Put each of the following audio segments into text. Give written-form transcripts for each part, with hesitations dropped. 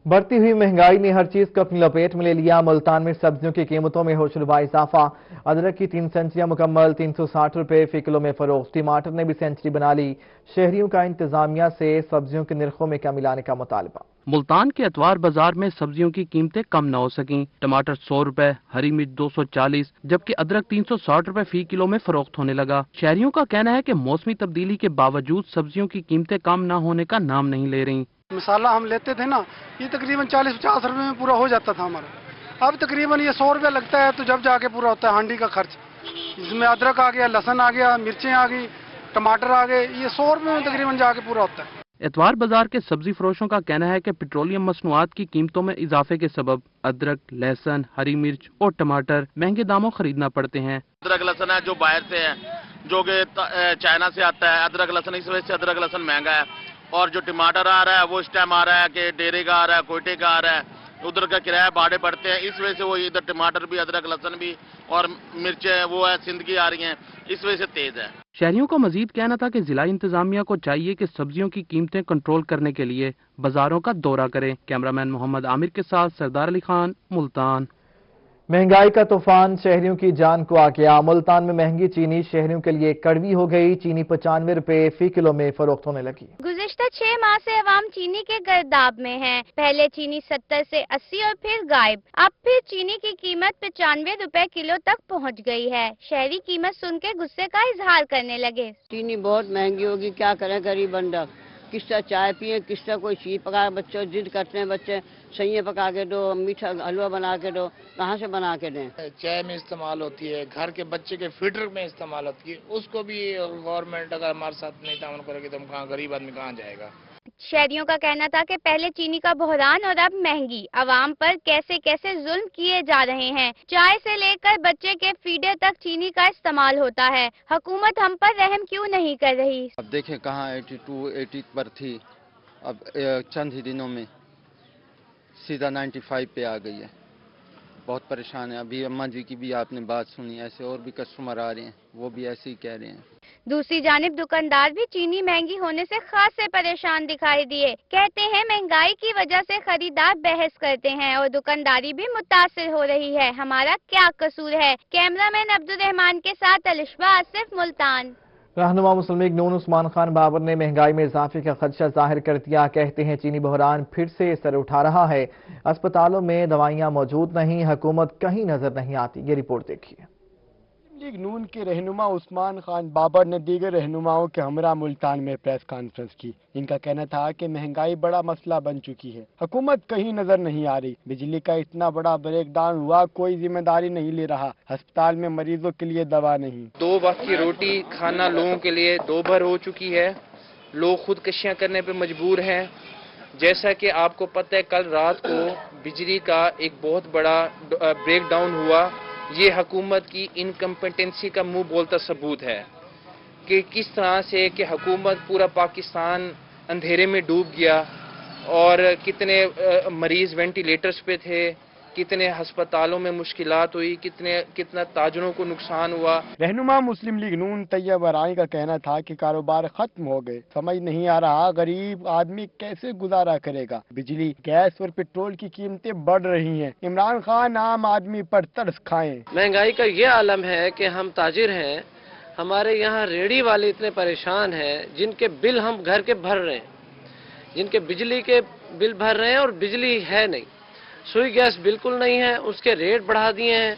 بڑھتی ہوئی مہنگائی نے ہر چیز کو اپنی لپیٹ میں لے لیا۔ ملتان میں سبزیوں کی قیمتوں میں ہوشربا اضافہ۔ ادرک کی 3 سینچریاں مکمل 360 روپے فی کلو میں فروخت۔ ٹماٹر نے بھی سینچری بنا لی۔ شہریوں کا انتظامیہ سے سبزیوں کے نرخوں میں کمی لانے کا مطالبہ۔ ملتان کے اتوار بازار میں سبزیوں کی قیمتیں کم نہ ہو سکیں۔ ٹماٹر 100 روپے، ہری مرچ 240، جبکہ ادرک 360 روپے فی کلو میں فروخت ہونے لگا۔ شہریوں کا کہنا ہے کہ موسمی تبدیلی کے باوجود سبزیوں کی قیمتیں کم نہ ہونے کا نام نہیں لے رہی۔ مسالہ ہم لیتے تھے نا، یہ تقریباً 40-50 روپے میں پورا ہو جاتا تھا ہمارا۔ اب تقریباً یہ 100 روپے لگتا ہے، تو جب جا کے پورا ہوتا ہے ہانڈی کا خرچ۔ اس میں ادرک آ گیا، لہسن آ گیا، مرچیں آ گئی، ٹماٹر آ گئے، یہ 100 روپے میں تقریباً جا کے پورا ہوتا ہے۔ اتوار بازار کے سبزی فروشوں کا کہنا ہے کہ پیٹرولیم مصنوعات کی قیمتوں میں اضافے کے سبب ادرک، لہسن، ہری مرچ اور ٹماٹر مہنگے داموں خریدنا پڑتے ہیں۔ ادرک لہسن ہے جو باہر سے ہے، جو کہ چائنا سے آتا ہے۔ ادرک لہسن اس وجہ سے ادرک لہسن مہنگا ہے، اور جو ٹماٹر آ رہا ہے وہ اس ٹائم آ رہا ہے کہ ڈیرے کا آ رہا ہے، کوئٹے کا آ رہا ہے، ادھر کا کرایہ بھاڑے بڑھتے ہیں، اس وجہ سے وہ ادھر ٹماٹر بھی، ادرک لہسن بھی اور مرچیں وہ ہے سندھ کی آ رہی ہیں، اس وجہ سے تیز ہے۔ شہریوں کا مزید کہنا تھا کہ ضلع انتظامیہ کو چاہیے کہ سبزیوں کی قیمتیں کنٹرول کرنے کے لیے بازاروں کا دورہ کرے۔ کیمرامین محمد عامر کے ساتھ سردار علی خان، ملتان۔ مہنگائی کا طوفان شہریوں کی جان کو آ گیا۔ ملتان میں مہنگی چینی شہریوں کے لیے کڑوی ہو گئی۔ چینی 95 روپے فی کلو میں فروخت ہونے لگی۔ گزشتہ 6 ماہ سے عوام چینی کے گرداب میں ہیں۔ پہلے چینی 70 سے 80 اور پھر غائب۔ اب پھر چینی کی قیمت 95 روپے کلو تک پہنچ گئی ہے۔ شہری قیمت سن کے غصے کا اظہار کرنے لگے۔ چینی بہت مہنگی ہوگی، کیا کریں غریب بندہ، کس طرح چائے پیئیں، کس طرح کوئی چیز پکا، بچوں ضد کرتے ہیں، بچے سیئیں پکا کے دو، میٹھا حلوہ بنا کے دو، کہاں سے بنا کے دیں؟ چائے میں استعمال ہوتی ہے، گھر کے بچے کے فیڈر میں استعمال ہوتی ہے، اس کو بھی گورنمنٹ اگر ہمارے ساتھ نہیں تعاون کرے گی تو ہم کہاں، غریب آدمی کہاں جائے گا۔ شہریوں کا کہنا تھا کہ پہلے چینی کا بحران اور اب مہنگی، عوام پر کیسے کیسے ظلم کیے جا رہے ہیں۔ چائے سے لے کر بچے کے فیڈر تک چینی کا استعمال ہوتا ہے۔ حکومت ہم پر رحم کیوں نہیں کر رہی؟ اب دیکھیں کہاں 82 80 پر تھی، اب چند ہی دنوں میں سیدھا 95 پہ آ گئی ہے۔ بہت پریشان ہے۔ ابھی اماں جی کی بھی آپ نے بات سنی، ایسے اور بھی کسٹمر آ رہے ہیں، وہ بھی ایسے ہی کہہ رہے ہیں۔ دوسری جانب دکاندار بھی چینی مہنگی ہونے سے خاصے پریشان دکھائی دیے۔ کہتے ہیں مہنگائی کی وجہ سے خریدار بحث کرتے ہیں اور دکانداری بھی متاثر ہو رہی ہے۔ ہمارا کیا قصور ہے؟ کیمرامین عبدالرحمان کے ساتھ الشبہ آصف، ملتان۔ رہنما مسلم لیگ نون عثمان خان بابر نے مہنگائی میں اضافے کا خدشہ ظاہر کر دیا۔ کہتے ہیں چینی بحران پھر سے سر اٹھا رہا ہے۔ اسپتالوں میں دوائیاں موجود نہیں، حکومت کہیں نظر نہیں آتی۔ یہ رپورٹ دیکھیے۔ لیگ نون کے رہنما عثمان خان بابر نے دیگر رہنماؤں کے ہمراہ ملتان میں پریس کانفرنس کی۔ ان کا کہنا تھا کہ مہنگائی بڑا مسئلہ بن چکی ہے، حکومت کہیں نظر نہیں آ رہی، بجلی کا اتنا بڑا بریک ڈاؤن ہوا، کوئی ذمہ داری نہیں لے رہا، ہسپتال میں مریضوں کے لیے دوا نہیں۔ 2 وقت کی روٹی کھانا لوگوں کے لیے 2 بھر ہو چکی ہے، لوگ خودکشیاں کرنے پہ مجبور ہیں۔ جیسا کہ آپ کو پتہ ہے کل رات کو بجلی کا ایک بہت بڑا بریک ڈاؤن ہوا۔ یہ حکومت کی انکمپیٹنسی کا منہ بولتا ثبوت ہے کہ کس طرح سے کہ حکومت پورا پاکستان اندھیرے میں ڈوب گیا، اور کتنے مریض وینٹیلیٹرز پہ تھے، کتنے ہسپتالوں میں مشکلات ہوئی، کتنا تاجروں کو نقصان ہوا۔ رہنما مسلم لیگ نون طیب ارائیں کا کہنا تھا کہ کاروبار ختم ہو گئے، سمجھ نہیں آ رہا غریب آدمی کیسے گزارا کرے گا، بجلی، گیس اور پیٹرول کی قیمتیں بڑھ رہی ہیں، عمران خان عام آدمی پر ترس کھائیں۔ مہنگائی کا یہ عالم ہے کہ ہم تاجر ہیں، ہمارے یہاں ریڑھی والے اتنے پریشان ہیں جن کے بل ہم گھر کے بھر رہے ہیں، جن کے بجلی کے بل بھر رہے ہیں اور بجلی ہے نہیں، سوئی گیس بالکل نہیں ہے، اس کے ریٹ بڑھا دیے ہیں،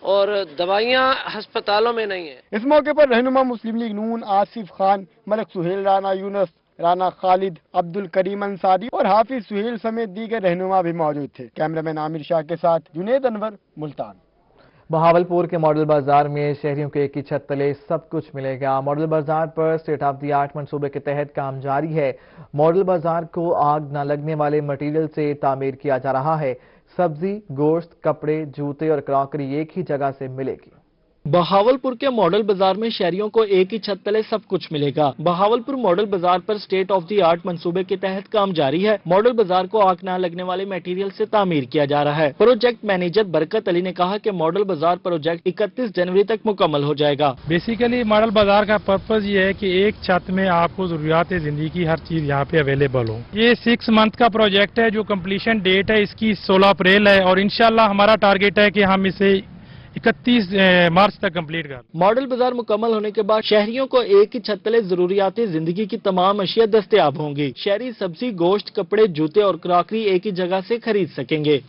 اور دوائیاں ہسپتالوں میں نہیں ہیں۔ اس موقع پر رہنما مسلم لیگ نون آصف خان، ملک سہیل رانا یونس، رانا خالد، عبد الکریم انصاری اور حافظ سہیل سمیت دیگر رہنما بھی موجود تھے۔ کیمرامین عامر شاہ کے ساتھ جنید انور، ملتان۔ بہاولپور کے ماڈل بازار میں شہریوں کے ایک ہی چھت تلے سب کچھ ملے گا۔ ماڈل بازار پر اسٹیٹ آف دی آرٹ منصوبے کے تحت کام جاری ہے۔ ماڈل بازار کو آگ نہ لگنے والے مٹیریل سے تعمیر کیا جا رہا ہے۔ سبزی، گوشت، کپڑے، جوتے اور کراکری ایک ہی جگہ سے ملے گی۔ बहावलपुर के मॉडल बाजार में शहरियों को एक ही छत तले सब कुछ मिलेगा। बहावलपुर मॉडल बाजार पर स्टेट ऑफ द आर्ट मंसूबे के तहत काम जारी है। मॉडल बाजार को आग न लगने वाले मटेरियल से तामीर किया जा रहा है। प्रोजेक्ट मैनेजर बरकत अली ने कहा कि मॉडल बाजार प्रोजेक्ट 31 जनवरी तक मुकम्मल हो जाएगा। बेसिकली मॉडल बाजार का पर्पज ये है कि एक छत में आपको जरूरियात जिंदगी की हर चीज यहाँ पे अवेलेबल हो। ये 6 मंथ का प्रोजेक्ट है। जो कम्प्लीशन डेट है इसकी 16 अप्रैल है और इंशाल्लाह हमारा टारगेट है कि हम इसे 31 मार्च तक कंप्लीट कर। मॉडल बाजार मुकम्मल होने के बाद शहरियों को एक ही छत तले जरूरियाती जिंदगी की तमाम अशिया दस्तयाब होंगी। शहरी सब्जी, गोश्त, कपड़े, जूते और क्रॉकरी एक ही जगह से खरीद सकेंगे।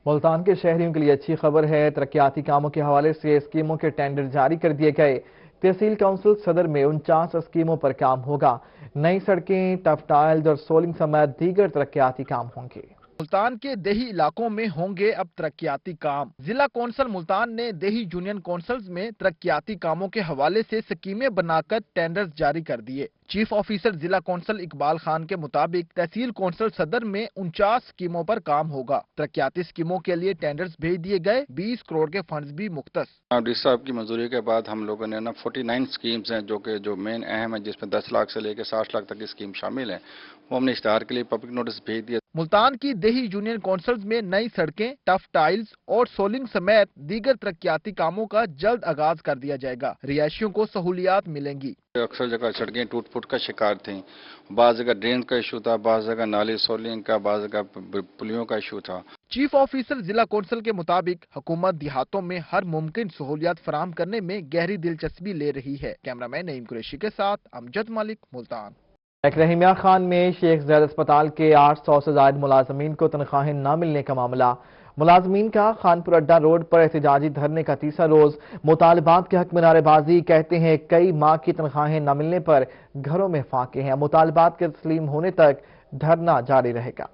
मुल्तान के शहरियों के लिए अच्छी खबर है। तरक्याती कामों के हवाले से स्कीमों के टेंडर जारी कर दिए गए। तहसील काउंसिल सदर में 49 स्कीमों पर काम होगा। नई सड़कें, टफ टाइल्स और सोलिंग समेत दीगर तरक्याती काम होंगे। मुल्तान के देही इलाकों में होंगे अब तरक्याती काम। जिला कौंसल मुल्तान ने देही यूनियन कौंसल्स में तरक्याती कामों के हवाले से स्कीमें बनाकर टेंडर्स जारी कर दिए। चीफ ऑफिसर जिला कौंसल इकबाल खान के मुताबिक तहसील कौंसल सदर में 49 स्कीमों पर काम होगा। तरक्याती स्कीमों के लिए टेंडर्स भेज दिए गए। 20 करोड़ के फंड्स भी मुख्तस। डी साहब की मंजूरी के बाद हम लोगों ने 49 स्कीम्स हैं जो मेन अहम है, जिसमें 10 लाख से लेकर 60 लाख तक की स्कीम शामिल है। वो हमने इश्तहार के लिए पब्लिक नोटिस भेज दिया। मुल्तान की देही यूनियन कौंसल्स में नई सड़कें, टफ टाइल्स और सोलिंग समेत दीगर तरक्याती कामों का जल्द आगाज कर दिया जाएगा। रिहायशियों को सहूलियात मिलेंगी। अक्सर जगह सड़कें टूट फूट का शिकार थी। बाज़ जगह ड्रेन का इशू था, बाज़ जगह नाली सोलिंग का, बाज़ जगह पुलियों का इशू था। चीफ ऑफिसर जिला कौंसल के मुताबिक हुकूमत देहातों में हर मुमकिन सहूलियात फराहम करने में गहरी दिलचस्पी ले रही है। कैमरामैन नईम कुरैशी के साथ अमजद मलिक, मुल्तान। रहमिया खान में शेख ज़ैद अस्पताल के 800 से ज्यादा मुलाजमीन को तनख्वाहें न मिलने का मामला। मुलाजमीन का खानपुर अड्डा रोड पर एहतजाजी धरने का तीसरा रोज। मुतालबात के हक में नारेबाजी। कहते हैं कई माह की तनख्वाहें न मिलने पर घरों में फाके हैं। मुतालबात के तस्लीम होने तक धरना जारी रहेगा।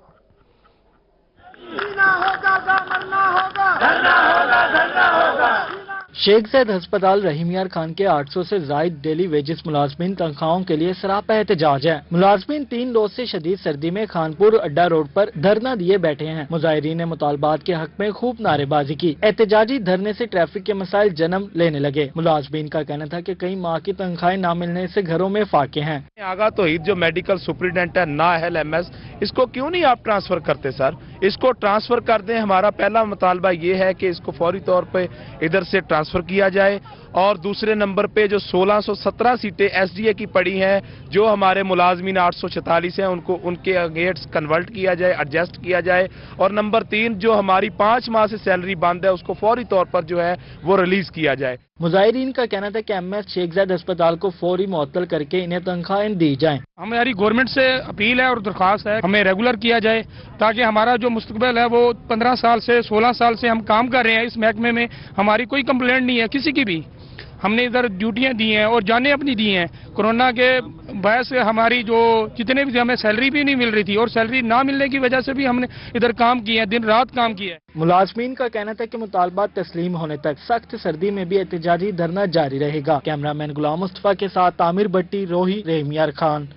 शेख ज़ैद अस्पताल रहीमियार खान के 800 से जायद डेली वेजेस मुलाजमीन तनख्वाहों के लिए सरापा एहतजाज है। मुलाजमीन 3 रोज से शदीद सर्दी में खानपुर अड्डा रोड पर धरना दिए बैठे हैं। मुजाहिरीन ने मुतालबात के हक में खूब नारेबाजी की। एहतजाजी धरने से ट्रैफिक के मसाइल जन्म लेने लगे। मुलाजमीन का कहना था कि कई माह की तनख्वाहें न मिलने से घरों में फाके हैं। आगा तो जो मेडिकल सुपरिटेंडेंट है ना LMS, इसको क्यों नहीं आप ट्रांसफर करते सर? इसको ट्रांसफर कर दें। हमारा पहला मुतालबा ये है कि इसको फौरी तौर पे इधर से ट्रांसफर किया जाए। और दूसरे नंबर पे जो 1617 सीटें SDA की पड़ी हैं, जो हमारे मुलाजमीन 846 हैं, उनको उनके अगेंस्ट कन्वर्ट किया जाए, एडजस्ट किया जाए। और नंबर 3 जो हमारी 5 माह से सैलरी बंद है, उसको फौरी तौर पर जो है वो रिलीज किया जाए। मुजाहिरीन का कहना था कि MS शेख ज़ैद अस्पताल को फौरी मुअत्तल करके इन्हें तनख्वाहें दी जाएं। हमारी गवर्नमेंट से अपील है और दरख्वास्त है हमें रेगुलर किया जाए, ताकि हमारा जो मुस्तकबिल है वो 15 साल से 16 साल से हम काम कर रहे हैं इस महकमे में। हमारी कोई कंप्लेंट नहीं है किसी की भी। हमने इधर ड्यूटियां दी हैं और जाने अपनी दी हैं। कोरोना के वजह से हमारी जो जितने भी हमें सैलरी भी नहीं मिल रही थी, और सैलरी ना मिलने की वजह से भी हमने इधर काम किया है, दिन रात काम किया है। मुलाजमीन का कहना था कि मुतालबात तस्लीम होने तक सख्त सर्दी में भी एहतजाजी धरना जारी रहेगा। कैमरामैन गुलाम मुस्तफा के साथ आमिर भट्टी, रोही, रहमियार खान।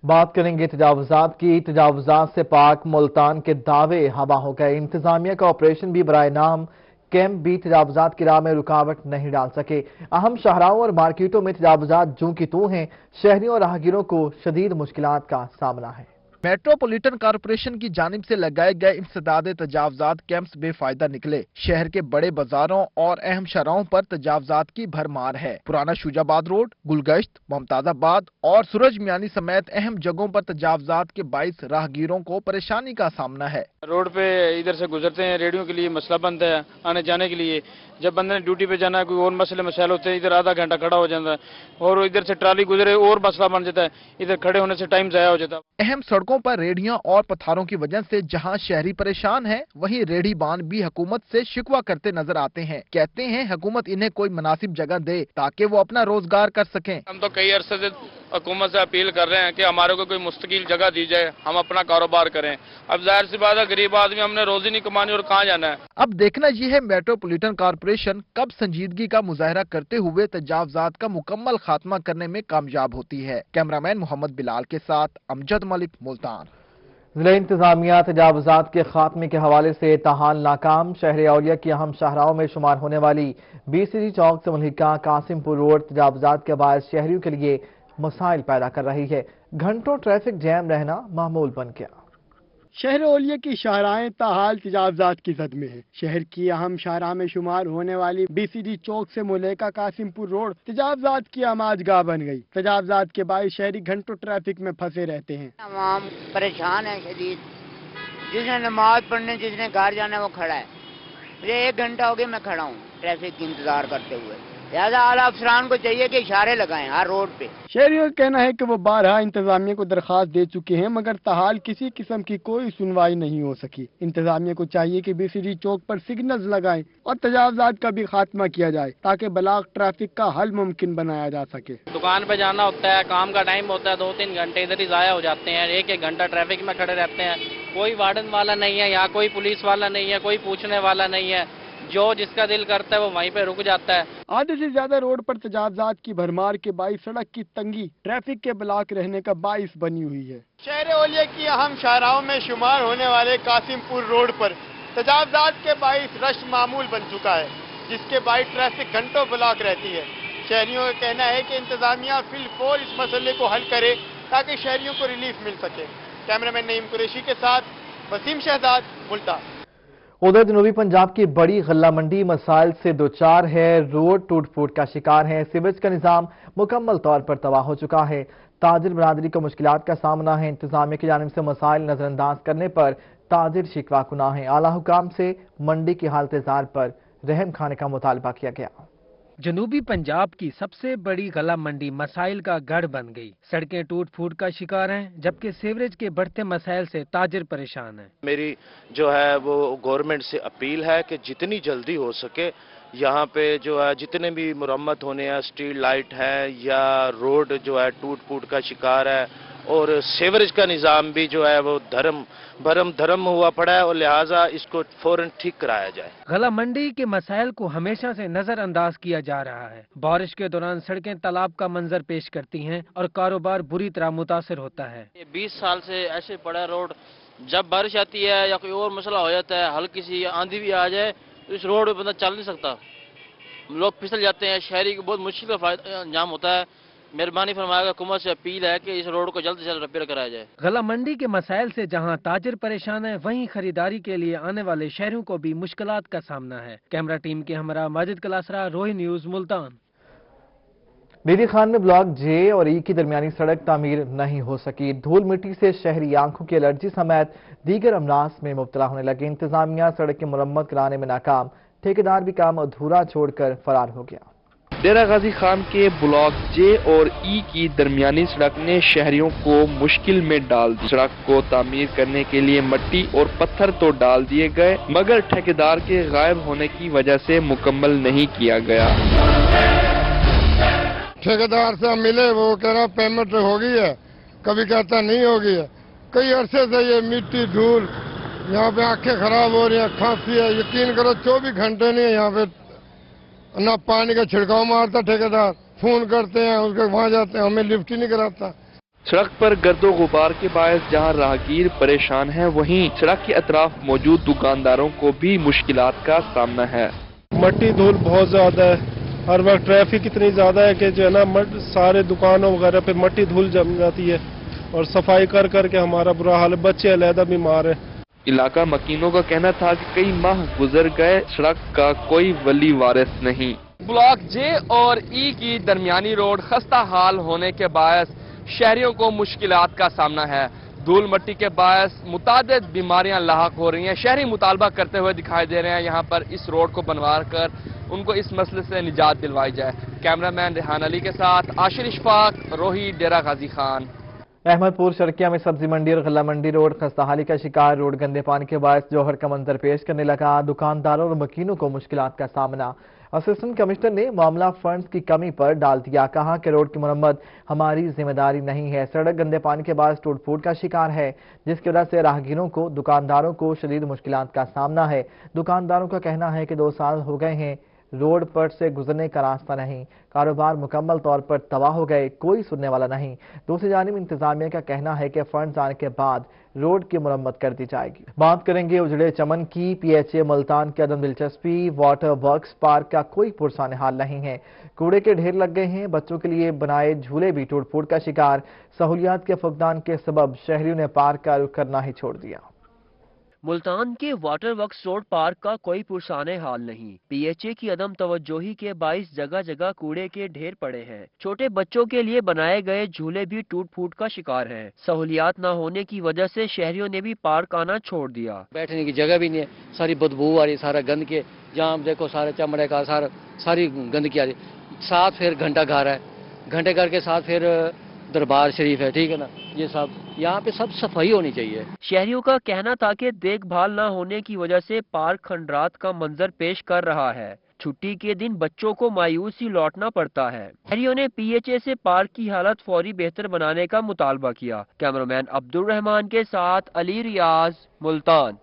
बात करेंगे तजावुजात की। तजावुजात से पाक मुल्तान के दावे हवा हो गए। इंतजामिया का ऑपरेशन भी बराए नाम। कैंप भी तजावुजात की राह में रुकावट नहीं डाल सके। अहम शाहराहों और मार्केटों में तजावुजात जूं की तू हैं। शहरियों और राहगीरों को शदीद मुश्किलात का सामना है। मेट्रोपॉलिटन कॉरपोरेशन की जानिब से लगाए गए इंसदाद तजावुजात कैंप्स बेफायदा निकले। शहर के बड़े बाजारों और अहम शहरों पर तजावुजात की भरमार है। पुराना शुजाबाद रोड, गुलगश्त, मुमताजाबाद और सूरज मियानी समेत अहम जगहों पर तजावुजात के बाइस राहगीरों को परेशानी का सामना है। रोड पे इधर से गुजरते हैं, रेडियो के लिए मसला बंद है आने जाने के लिए। जब बंदे ने ड्यूटी पे जाना है, कोई और मसले मसाइल होते हैं, इधर आधा घंटा खड़ा हो जाता है। और इधर से ट्राली गुजरे और मसला बन जाता है, इधर खड़े होने से टाइम जाया हो जाता है। अहम सड़कों पर रेहड़ियां और पत्थरों की वजह से जहां शहरी परेशान है, वहीं रेहड़ी बान भी हुकूमत से शिकवा करते नजर आते हैं। कहते हैं हुकूमत इन्हें कोई मुनासिब जगह दे ताकि वो अपना रोजगार कर सकें। हम तो कई अरसे से हुकूमत से अपील कर रहे हैं कि हमारे को कोई मुस्तकिल जगह दी जाए, हम अपना कारोबार करें। अब जाहिर सी बात है, गरीब आदमी, हमने रोजी नहीं कमानी और कहाँ जाना है। अब देखना यह है मेट्रोपॉलिटन कॉरपोरेशन कब संजीदगी का मुजाहरा करते हुए तजावुजात का मुकम्मल खात्मा करने में कामयाब होती है। कैमरामैन मोहम्मद बिलाल के साथ अमजद मलिक, मुल्तान। ضلع انتظامیہ تجاوزات کے خاتمے کے حوالے سے تاحال ناکام. شہر اولیا کی اہم شاہراہوں میں شمار ہونے والی BCD چوک سے ملحقہ قاسم پور روڈ تجاوزات کے باعث شہریوں کے لیے مسائل پیدا کر رہی ہے. گھنٹوں ٹریفک جیم رہنا معمول بن گیا. شہر اولیا کی شاہراہیں تاحال تجاوزات کی زد میں ہیں. شہر کی اہم شاہراہ میں شمار ہونے والی BCD چوک سے ملحقہ قاسم پور روڈ تجاوزات کی آماج گاہ بن گئی. تجاوزات کے باعث شہری گھنٹوں ٹریفک میں پھنسے رہتے ہیں. عوام پریشان ہے شدید. جس نے نماز پڑھنے جس نے گھر جانا ہے وہ کھڑا ہے. مجھے 1 گھنٹہ ہو گیا میں کھڑا ہوں ٹریفک کی انتظار کرتے ہوئے. لہٰذا اعلیٰ افسران کو چاہیے کہ اشارے لگائیں ہر روڈ پہ. شہریوں کا کہنا ہے کہ وہ بارہا انتظامیہ کو درخواست دے چکے ہیں مگر تاحال کسی قسم کی کوئی سنوائی نہیں ہو سکی. انتظامیہ کو چاہیے کہ BCD چوک پر سگنلز لگائیں اور تجاوزات کا بھی خاتمہ کیا جائے تاکہ بلاغ ٹریفک کا حل ممکن بنایا جا سکے. دکان پہ جانا ہوتا ہے, کام کا ٹائم ہوتا ہے, 2-3 گھنٹے ادھر ہی ضائع ہو جاتے ہیں. 1-1 گھنٹہ ٹریفک میں کھڑے رہتے ہیں. کوئی وارڈن والا نہیں ہے, یہاں کوئی پولیس والا نہیں ہے, کوئی پوچھنے والا نہیں ہے. جو جس کا دل کرتا ہے وہ وہیں پہ رک جاتا ہے. آدھے سے زیادہ روڈ پر تجاوزات کی بھرمار کے باعث سڑک کی تنگی ٹریفک کے بلاک رہنے کا باعث بنی ہوئی ہے. شہر اولیا کی اہم شاہراہوں میں شمار ہونے والے قاسم پور روڈ پر تجاوزات کے باعث رش معمول بن چکا ہے جس کے باعث ٹریفک گھنٹوں بلاک رہتی ہے. شہریوں کا کہنا ہے کہ انتظامیہ فی الفور اس مسئلے کو حل کرے تاکہ شہریوں کو ریلیف مل سکے. کیمرہ مین نعیم قریشی کے ساتھ وسیم شہزاد, ملتان. ادھر جنوبی پنجاب کی بڑی غلہ منڈی مسائل سے دوچار ہے. روڈ ٹوٹ پھوٹ کا شکار ہے. سیوریج کا نظام مکمل طور پر تباہ ہو چکا ہے. تاجر برادری کو مشکلات کا سامنا ہے. انتظامیہ کی جانب سے مسائل نظر انداز کرنے پر تاجر شکوہ کناں ہیں. اعلیٰ حکام سے منڈی کی حالت زار پر رحم کھانے کا مطالبہ کیا گیا. جنوبی پنجاب کی سب سے بڑی غلہ منڈی مسائل کا گڑھ بن گئی. سڑکیں ٹوٹ پھوٹ کا شکار ہیں جبکہ سیوریج کے بڑھتے مسائل سے تاجر پریشان ہیں. میری جو ہے وہ گورنمنٹ سے اپیل ہے کہ جتنی جلدی ہو سکے یہاں پہ جو ہے جتنے بھی مرمت ہونے ہیں, اسٹریٹ لائٹ ہے یا روڈ جو ہے ٹوٹ پھوٹ کا شکار ہے اور سیوریج کا نظام بھی جو ہے وہ دھرم ہوا پڑا ہے اور لہٰذا اس کو فوراً ٹھیک کرایا جائے. غلہ منڈی کے مسائل کو ہمیشہ سے نظر انداز کیا جا رہا ہے. بارش کے دوران سڑکیں تالاب کا منظر پیش کرتی ہیں اور کاروبار بری طرح متاثر ہوتا ہے. 20 سال سے ایسے پڑا روڈ. جب بارش آتی ہے یا کوئی اور مسئلہ ہو جاتا ہے, ہلکی سی آندھی بھی آ جائے تو اس روڈ پہ بندہ چل نہیں سکتا. لوگ پھسل جاتے ہیں. شہری کو بہت مشکل کا انجام ہوتا ہے. مہربانی فرمائے گا, حکومت سے اپیل ہے کہ اس روڈ کو جلد سے جلد ریپیئر کرایا جائے. غلہ منڈی کے مسائل سے جہاں تاجر پریشان ہیں وہیں خریداری کے لیے آنے والے شہریوں کو بھی مشکلات کا سامنا ہے. کیمرہ ٹیم کے ہمراہ ماجد کلاسرا, روہی نیوز, ملتان. بیری خان میں بلاک J اور E کی درمیانی سڑک تعمیر نہیں ہو سکی. دھول مٹی سے شہری آنکھوں کی الرجی سمیت دیگر امراض میں مبتلا ہونے لگے. انتظامیہ سڑک کی مرمت کرانے میں ناکام. ٹھیکیدار بھی کام ادھورا چھوڑ کر فرار ہو گیا. ڈیرہ غازی خان کے بلاک J اور E کی درمیانی سڑک نے شہریوں کو مشکل میں ڈال دی. سڑک کو تعمیر کرنے کے لیے مٹی اور پتھر تو ڈال دیے گئے مگر ٹھیکیدار کے غائب ہونے کی وجہ سے مکمل نہیں کیا گیا. ٹھیکیدار سے ملے وہ کہہ رہا پیمنٹ ہو گئی ہے, کبھی کہتا نہیں ہو گئی ہے. کئی عرصے سے یہ مٹی دھول یہاں پہ آنکھیں خراب ہو رہی ہیں, کھانسی ہے. یقین کرو 24 گھنٹے نہیں ہے یہاں پہ نہ پانی کا چھڑکاؤ مارتا ٹھیکیدار. فون کرتے ہیں اس کے وہاں جاتے ہیں, ہمیں لفٹ ہی نہیں کراتا. سڑک پر گرد و غبار کے باعث جہاں راہگیر پریشان ہیں وہیں سڑک کے اطراف موجود دکانداروں کو بھی مشکلات کا سامنا ہے. مٹی دھول بہت زیادہ ہے. ہر وقت ٹریفک اتنی زیادہ ہے کہ جو ہے نا سارے دکانوں وغیرہ پہ مٹی دھول جم جاتی ہے اور صفائی کر کر کے ہمارا برا حال ہے. بچے علیحدہ بیمار ہیں. علاقہ مکینوں کا کہنا تھا کہ کئی ماہ گزر گئے, سڑک کا کوئی ولی وارث نہیں. بلاک J اور E کی درمیانی روڈ خستہ حال ہونے کے باعث شہریوں کو مشکلات کا سامنا ہے. دھول مٹی کے باعث متعدد بیماریاں لاحق ہو رہی ہیں. شہری مطالبہ کرتے ہوئے دکھائی دے رہے ہیں یہاں پر اس روڈ کو بنوا کر ان کو اس مسئلے سے نجات دلوائی جائے. کیمرہ مین ریحان علی کے ساتھ عاشر اشفاق, روہی, ڈیرہ غازی خان. احمد پور شرکیہ میں سبزی منڈی اور غلہ منڈی روڈ خستہ کا شکار. روڈ گندے پانی کے باعث جوہر کا منظر پیش کرنے لگا. دکانداروں اور مکینوں کو مشکلات کا سامنا. اسسٹنٹ کمشنر نے معاملہ فنڈز کی کمی پر ڈال دیا. کہا کہ روڈ کی مرمت ہماری ذمہ داری نہیں ہے. سڑک گندے پانی کے باعث ٹوٹ پھوٹ کا شکار ہے جس کی وجہ سے راہگیروں کو, دکانداروں کو شدید مشکلات کا سامنا ہے. دکانداروں کا کہنا ہے کہ 2 سال ہو گئے ہیں रोड पर से गुजरने का रास्ता नहीं, कारोबार मुकम्मल तौर पर तबाह हो गए, कोई सुनने वाला नहीं। दूसरी जानिब इंतजामिया का कहना है कि फंड्स आने के बाद रोड की मरम्मत कर दी जाएगी। बात करेंगे उजड़े चमन की। PHA मुल्तान की अदम दिलचस्पी, वाटर वर्क्स पार्क का कोई पुरसाने हाल नहीं है। कूड़े के ढेर लग गए हैं, बच्चों के लिए बनाए झूले भी टूट फूट का शिकार। सहूलियात के फुकदान के सबब शहरियों ने पार्क का रुख करना ही छोड़ दिया। मुल्तान के वाटर वर्क्स रोड पार्क का कोई पुरसाने हाल नहीं। PHA की अदम तवज्जोही के बाइस जगह जगह कूड़े के ढेर पड़े हैं। छोटे बच्चों के लिए बनाए गए झूले भी टूट फूट का शिकार हैं। सहूलियात न होने की वजह से शहरियों ने भी पार्क आना छोड़ दिया। बैठने की जगह भी नहीं है, सारी बदबू आ रही, सारा गंद के जहाँ देखो सारे चमड़े का सारी गंदगी आ रही। साथ फिर घंटा घर है, घंटे घर के साथ फिर दरबार शरीफ है, ठीक है ना, ये सब यहाँ पे सब सफाई होनी चाहिए। शहरियों का कहना था कि देखभाल न होने की वजह से पार्क खंडरात का मंजर पेश कर रहा है। छुट्टी के दिन बच्चों को मायूसी लौटना पड़ता है। शहरियों ने PHA से पार्क की हालत फौरी बेहतर बनाने का मुतालबा किया। कैमरामैन अब्दुल रहमान के साथ अली रियाज, मुल्तान।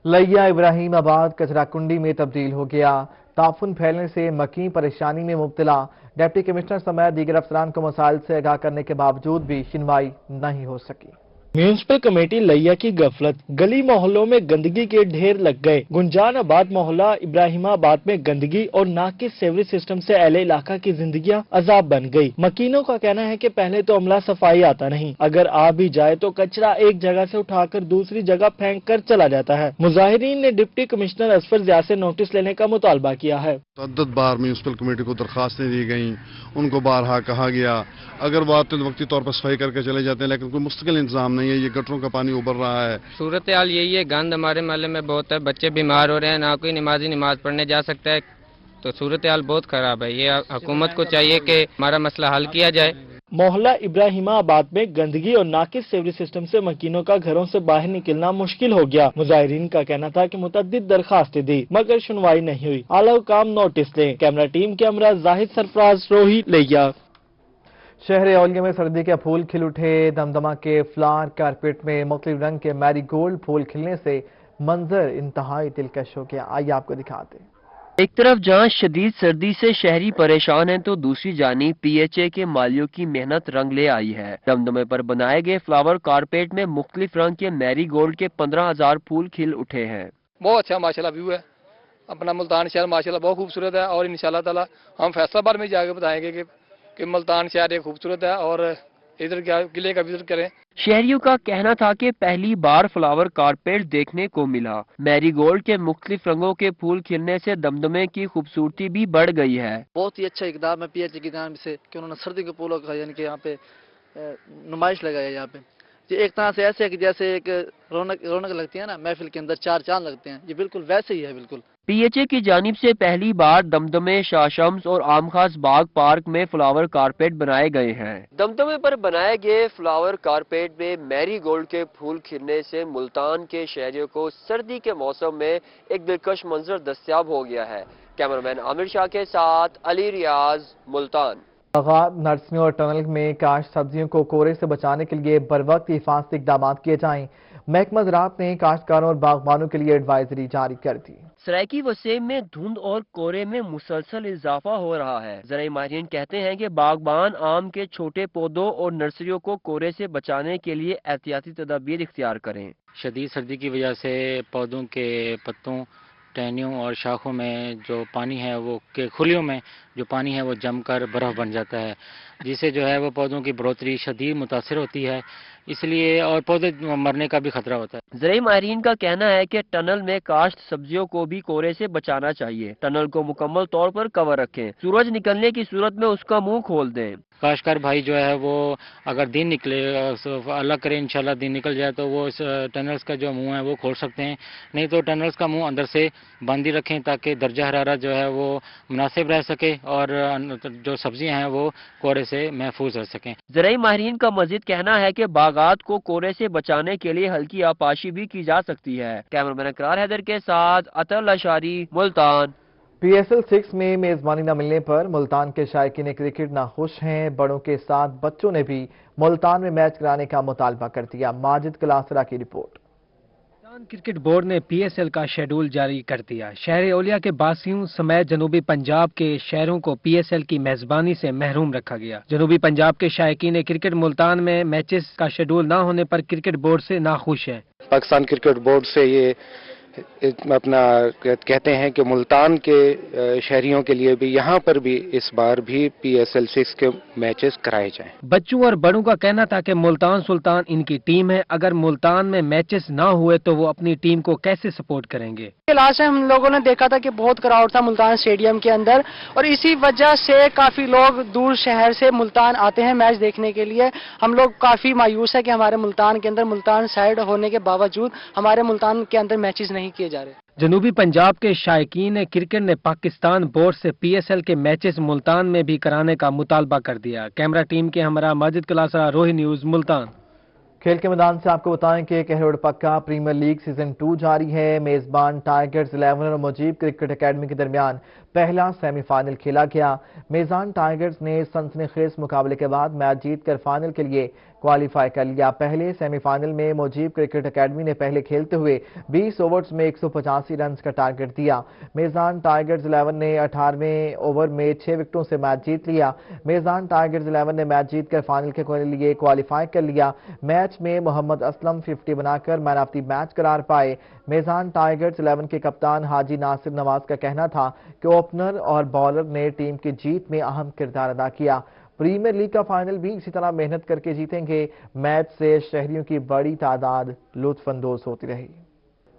लिया इब्राहिमाबाद कचरा कुंडी में तब्दील हो गया। ताफुन फैलने से मकीन परेशानी में मुब्तला। डिप्टी कमिश्नर समेत दीगर अफसरान को मसाइल से आगाह करने के बावजूद भी सुनवाई नहीं हो सकी। म्यूनिसिपल कमेटी लिया की गफलत, गली मोहल्लों में गंदगी के ढेर लग गए। गुंजान आबाद मोहल्ला इब्राहिमाबाद में गंदगी और नाकिस सेवरेज सिस्टम से अहले इलाका की जिंदगियां अजाब बन गई। मकीनों का कहना है कि पहले तो अमला सफाई आता नहीं, अगर आ भी जाए तो कचरा एक जगह से उठाकर दूसरी जगह फेंक कर चला जाता है। मुजाहिरीन ने डिप्टी कमिश्नर असफर जिया से नोटिस लेने का मुतालबा किया है। तअद्दुद बार म्यूनिसिपल कमेटी को दरखास्तें दी गई, उनको बारहा कहा गया, अगर वक्ती तौर पर सफाई करके चले जाते हैं, लेकिन कोई मुस्तकिल इंतजाम नहीं है। ये गटरों का पानी उबर रहा है। सूरत हाल यही है, गंद हमारे महल्ले में बहुत है, बच्चे बीमार हो रहे हैं, ना कोई नमाजी नमाज पढ़ने जा सकता है, तो सूरत हाल बहुत खराब है। ये हुकूमत को चाहिए कि हमारा मसला हल किया जाए। मोहल्ला इब्राहिमाबाद में गंदगी और नाकिस सेवरेज सिस्टम से मकीनों का घरों से बाहर निकलना मुश्किल हो गया। मुजाहिरीन का कहना था कि मुतअद्दिद दरखास्तें दी मगर सुनवाई नहीं हुई। आला हुकाम नोटिस लें। कैमरा टीम के हमरा जाहिद सरफराज, रोही, लिया। शहर औलिया में सर्दी के फूल खिल उठे। दमदमा के फ्लावर कारपेट में मुख्तलिफ रंग के मैरीगोल्ड फूल खिलने से मंजर इंतहाई दिलकश हो गया। आइए आपको दिखाते हैं। एक तरफ जहां शदीद सर्दी से शहरी परेशान हैं, तो दूसरी जानी PHA के मालियों की मेहनत रंग ले आई है। दमदमे पर बनाए गए फ्लावर कारपेट में मुख्तलिफ रंग के मैरीगोल्ड के 15,000 फूल खिल उठे हैं। बहुत अच्छा माशाल्लाह व्यू है। अपना मुल्तान शहर माशाल्लाह बहुत खूबसूरत है और इंशाल्लाह ताला हम फैसलाबाद में जाकर बताएंगे कि मुल्तान शहर एक खूबसूरत है और इधर किले का विजिट करें। शहरियों का कहना था कि पहली बार फ्लावर कारपेट देखने को मिला। मैरीगोल्ड के मुख्तलिफ रंगों के फूल खिलने से दमदमे की खूबसूरती भी बढ़ गई है। बहुत ही अच्छा इकदाम है PHA की जानिब से कि उन्होंने सर्दी के फूलों का यानी कि यहाँ पे नुमाइश लगाया। यहाँ पे ये एक तरह से ऐसे है कि जैसे एक रौनक लगती है ना, महफिल के अंदर चार चांद लगते हैं, ये बिल्कुल वैसे ही है। बिल्कुल PHA की जानिब से पहली बार दमदमे, शाहशम्स और आम खास बाग पार्क में फ्लावर कारपेट बनाए गए हैं। दमदमे पर बनाए गए फ्लावर कारपेट में मैरीगोल्ड के फूल खिलने से मुल्तान के शहरियों को सर्दी के मौसम में एक दिलकश मंजर दस्तयाब हो गया है। कैमरामैन आमिर शाह के साथ अली रियाज, मुल्तान। नर्सरियों और टनल में काश्त सब्जियों को कोहरे से बचाने के लिए बरवक्त हिफाजती इक़दाम किए जाएं। महकमा ज़राअत ने काश्तकारों और बागबानों के लिए एडवाइजरी जारी कर दी। सराइकी वसीम में धुंध और कोहरे में मुसलसल इजाफा हो रहा है। ज़राई माहिरीन कहते हैं कि बागबान आम के छोटे पौधों और नर्सरियों को कोहरे से बचाने के लिए एहतियाती तदाबीर इख्तियार करें। शदीद सर्दी की वजह से पौधों के पत्तों, टहनियों और शाखों में जो पानी है वो के खुलियों में जो पानी है वो जमकर बर्फ़ बन जाता है, जिससे जो है वो पौधों की बढ़ोतरी शदीद मुतासिर होती है, इसलिए और पौधे मरने का भी खतरा होता है। ज़राई माहिरीन का कहना है कि टनल में काश्त सब्जियों को भी कोहरे से बचाना चाहिए। टनल को मुकम्मल तौर पर कवर रखें। सूरज निकलने की सूरत में उसका मुंह खोल दें। काश्तकार भाई जो है वो अगर दिन निकले, अल्लाह करे इंशाल्लाह दिन निकल जाए, तो वो इस टनल्स का जो मुंह है वो खोल सकते हैं, नहीं तो टनल्स का मुंह अंदर से बंद ही रखें ताकि दर्जा हरारत जो है वो मुनासिब रह सके और जो सब्जियां हैं वो कोहरे से महफूज रह सकें। ज़राई माहिरीन का मजीद कहना है कि बागात को कोहरे से बचाने के लिए हल्की आपाशी भी की जा सकती है। कैमरामैन इकरार हैदर के साथ अतल अशारी, मुल्तान। PSL 6 में मेजबानी न मिलने पर मुल्तान के शायकीन क्रिकेट नाखुश हैं। बड़ों के साथ बच्चों ने भी मुल्तान में मैच कराने का मुतालबा कर दिया। माजिद कलासरा की रिपोर्ट। क्रिकेट बोर्ड ने PSL का शेड्यूल जारी कर दिया। शहर ओलिया के बासियों समेत जनूबी पंजाब के शहरों को PSL की मेजबानी से महरूम रखा गया। जनूबी पंजाब के शायकीन क्रिकेट मुल्तान में मैचेस का शेड्यूल न होने पर क्रिकेट बोर्ड से नाखुश है। पाकिस्तान क्रिकेट बोर्ड से ये अपना कहते हैं कि मुल्तान के शहरियों के लिए भी यहाँ पर भी इस बार भी PSL 6 के मैचेस कराए जाएं। बच्चों और बड़ों का कहना था कि मुल्तान सुल्तान इनकी टीम है, अगर मुल्तान में मैचेस ना हुए तो वो अपनी टीम को कैसे सपोर्ट करेंगे। लास्ट टाइम हम लोगों ने देखा था कि बहुत क्राउड था मुल्तान स्टेडियम के अंदर और इसी वजह से काफी लोग दूर शहर से मुल्तान आते हैं मैच देखने के लिए। हम लोग काफी मायूस है कि हमारे मुल्तान के अंदर मुल्तान साइड होने के बावजूद हमारे मुल्तान के अंदर मैचेस नहीं किए जा रहे। जनूबी पंजाब के शायकीन क्रिकेट ने पाकिस्तान बोर्ड से PSL के मैचेस मुल्तान में भी कराने का मुतालबा कर दिया। कैमरा टीम के हमरा माजिद कलासरा, रोही न्यूज, मुल्तान। खेल के मैदान से आपको बताएं कि कहरोड़ पक्का प्रीमियर लीग सीजन 2 जारी है। मेजबान टाइगर्स 11 और मुजीब क्रिकेट एकेडमी के दरमियान पहला सेमीफाइनल खेला गया। मेजबान टाइगर्स ने सनसनीखेज मुकाबले के बाद मैच जीतकर फाइनल के लिए क्वालिफाई कर लिया। पहले सेमीफाइनल में मुजीब क्रिकेट एकेडमी ने पहले खेलते हुए 20 ओवर्स में 185 रन का टारगेट दिया। मेजबान टाइगर्स 11 ने 18वें ओवर में 6 विकेटों से मैच जीत लिया। मेजबान टाइगर्स 11 ने मैच जीतकर फाइनल के लिए क्वालिफाई कर लिया। मैच में मोहम्मद असलम 50 बनाकर मैन ऑफ द मैच करार पाए। मेजबान टाइगर्स 11 के कप्तान हाजी नासिर नवाज का कहना था कि ओपनर और बॉलर ने टीम की जीत में अहम किरदार अदा किया। प्रीमियर लीग का फाइनल भी इसी तरह मेहनत करके जीतेंगे। मैच से शहरियों की बड़ी तादाद लुत्फानंदोज होती रही।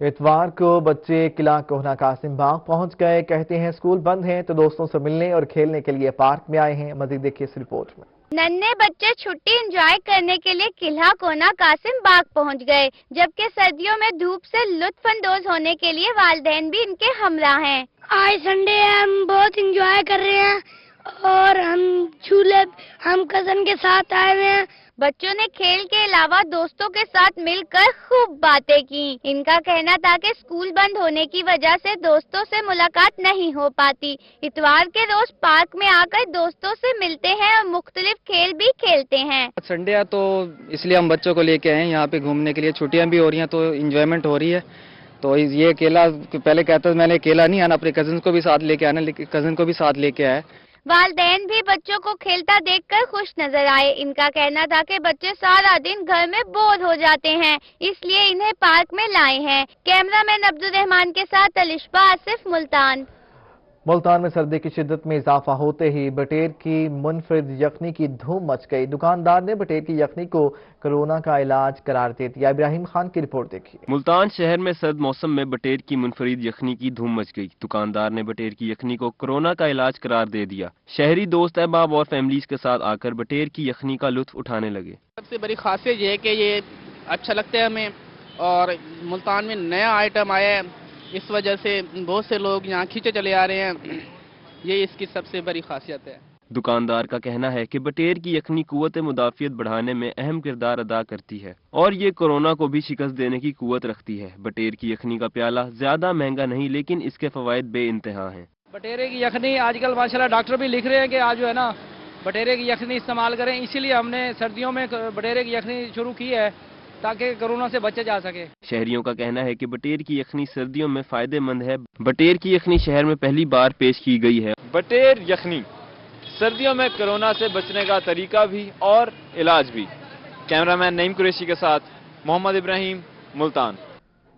इतवार को बच्चे किला कोहना कासिम बाग पहुंच गए। कहते हैं स्कूल बंद हैं तो दोस्तों से मिलने और खेलने के लिए पार्क में आए हैं। मजीद देखिए इस रिपोर्ट में। नन्हे बच्चे छुट्टी एंजॉय करने के लिए किला कोहना कासिम बाग पहुंच गए, जबकि सर्दियों में धूप से लुत्फानंदोज होने के लिए वालिदैन भी इनके हमरा हैं। आज संडे है, हम बहुत एंजॉय कर रहे हैं और हम कजन के साथ आए हुए हैं। बच्चों ने खेल के अलावा दोस्तों के साथ मिलकर खूब बातें की। इनका कहना था कि स्कूल बंद होने की वजह से दोस्तों से मुलाकात नहीं हो पाती। इतवार के रोज पार्क में आकर दोस्तों से मिलते हैं और मुख्तलिफ खेल भी खेलते हैं। संडे है तो इसलिए हम बच्चों को लेके आए हैं यहाँ पे घूमने के लिए। छुट्टियां भी हो रही हैं तो इंजॉयमेंट हो रही है। तो ये अकेला पहले कहता था मैंने अकेला नहीं आना, अपने कजन को भी साथ लेके आना, लेकिन कजन को भी साथ लेके आया। वालिदैन भी बच्चों को खेलता देखकर खुश नजर आए। इनका कहना था कि बच्चे सारा दिन घर में बोर हो जाते हैं, इसलिए इन्हें पार्क में लाए हैं। कैमरामैन अब्दुल रहमान के साथ अलिशबा आसिफ, मुल्तान। मुल्तान में सर्दी की शिद्दत में इजाफा होते ही बटेर की मुनफरिद यखनी की धूम मच गई। दुकानदार ने बटेर की यखनी को कोरोना का इलाज करार दे दिया। इब्राहिम खान की रिपोर्ट देखिए। मुल्तान शहर में सर्द मौसम में बटेर की मुनफरिद यखनी की धूम मच गई। दुकानदार ने बटेर की यखनी को कोरोना का इलाज करार दे दिया। शहरी दोस्त अहबाब और फैमिलीज के साथ आकर बटेर की यखनी का लुत्फ उठाने लगे। सबसे बड़ी खासियत ये है कि ये अच्छा लगता है हमें और मुल्तान में नया आइटम आया है, इस वजह से बहुत से लोग यहाँ खींचे चले आ रहे हैं। ये इसकी सबसे बड़ी खासियत है। दुकानदार का कहना है कि बटेर की यखनी कुव्वत मुदाफियत बढ़ाने में अहम किरदार अदा करती है और ये कोरोना को भी शिकस्त देने की कुव्वत रखती है। बटेर की यखनी का प्याला ज्यादा महंगा नहीं, लेकिन इसके फवायद बेइंतहा हैं। बटेरे की यखनी आजकल माशाल्लाह डॉक्टर भी लिख रहे हैं कि आज जो है ना बटेरे की यखनी इस्तेमाल करें, इसीलिए हमने सर्दियों में बटेरे की यखनी शुरू की है ताकि कोरोना से बचे जा सके। शहरियों का कहना है कि बटेर की यखनी सर्दियों में फायदेमंद है। बटेर की यखनी शहर में पहली बार पेश की गई है। बटेर यखनी सर्दियों में कोरोना से बचने का तरीका भी और इलाज भी। कैमरामैन नईम कुरैशी के साथ मोहम्मद इब्राहिम, मुल्तान।